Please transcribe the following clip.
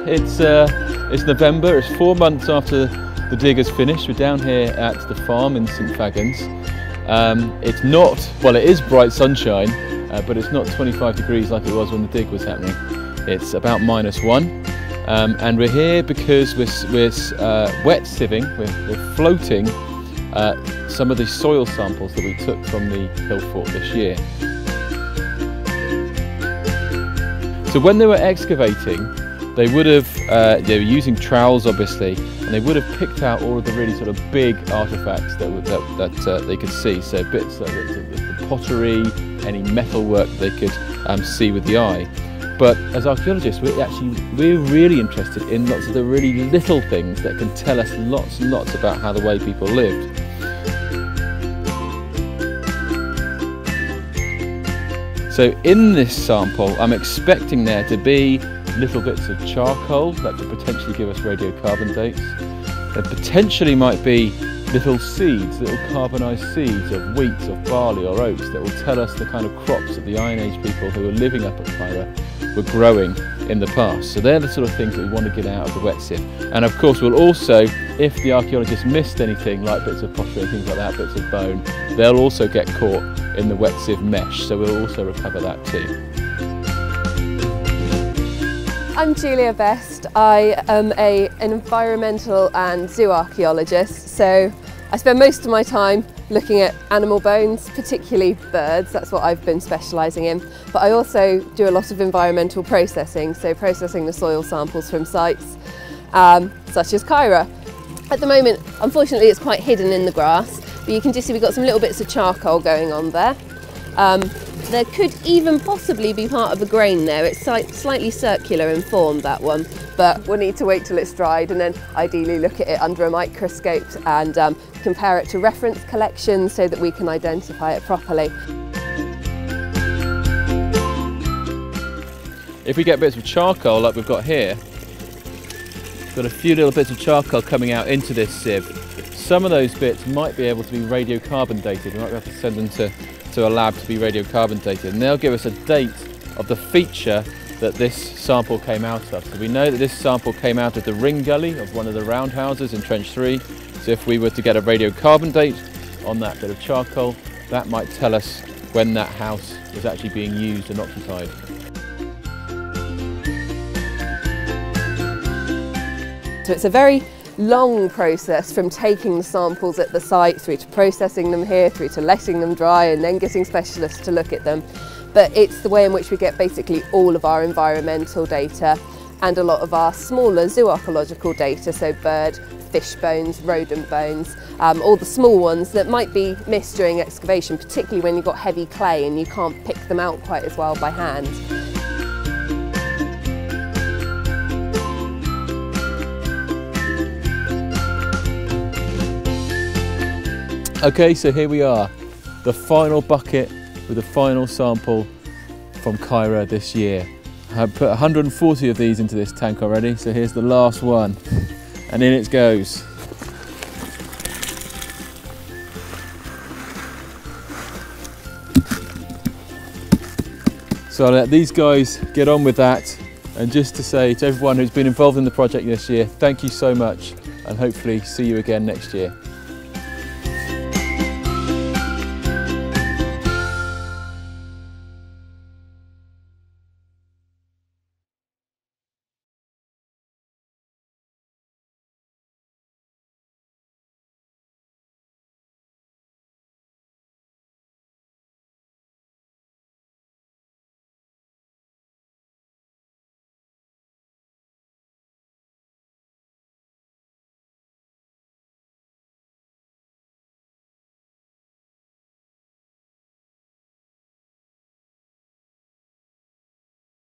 It's November. It's 4 months after the dig is finished. We're down here at the farm in St Fagans. It's not, well, it is bright sunshine, but it's not 25 degrees like it was when the dig was happening. It's about -1, and we're here because we're wet sieving. We're floating some of the soil samples that we took from the hill fort this year. So when they were excavating, they would have, they were using trowels obviously, and they would have picked out all of the really sort of big artefacts that they could see. So bits like the pottery, any metalwork they could see with the eye. But as archaeologists, we're really interested in lots of the really little things that can tell us lots and lots about how the way people lived. So in this sample, I'm expecting there to be little bits of charcoal that could potentially give us radiocarbon dates. There potentially might be little seeds, little carbonised seeds of wheat, of barley or oats that will tell us the kind of crops that the Iron Age people who were living up at Caer were growing in the past. So they're the sort of things that we want to get out of the wet sieve. And of course we'll also, if the archaeologists missed anything like bits of pottery and things like that, bits of bone, they'll also get caught in the wet sieve mesh, so we'll also recover that too. I'm Julia Best. I am an environmental and zoo archaeologist, so I spend most of my time looking at animal bones, particularly birds. That's what I've been specialising in. But I also do a lot of environmental processing, so processing the soil samples from sites such as Caer. At the moment, unfortunately, it's quite hidden in the grass, but you can just see we've got some little bits of charcoal going on there. There could even possibly be part of a grain there. It's slightly circular in form, that one, but we'll need to wait till it's dried and then ideally look at it under a microscope and compare it to reference collections so that we can identify it properly. If we get bits of charcoal like we've got here, got a few little bits of charcoal coming out into this sieve. Some of those bits might be able to be radiocarbon dated. We might have to send them to a lab to be radiocarbon dated, and they'll give us a date of the feature that this sample came out of. So we know that this sample came out of the ring gully of one of the roundhouses in Trench 3. So if we were to get a radiocarbon date on that bit of charcoal, that might tell us when that house was actually being used and occupied. So it's a very long process from taking the samples at the site through to processing them here, through to letting them dry and then getting specialists to look at them. But it's the way in which we get basically all of our environmental data and a lot of our smaller zooarchaeological data, so bird, fish bones, rodent bones, all the small ones that might be missed during excavation, particularly when you've got heavy clay and you can't pick them out quite as well by hand. Okay, so here we are, the final bucket with the final sample from Caer this year. I've put 140 of these into this tank already, so here's the last one, and in it goes. So I'll let these guys get on with that, and just to say to everyone who's been involved in the project this year, thank you so much, and hopefully see you again next year.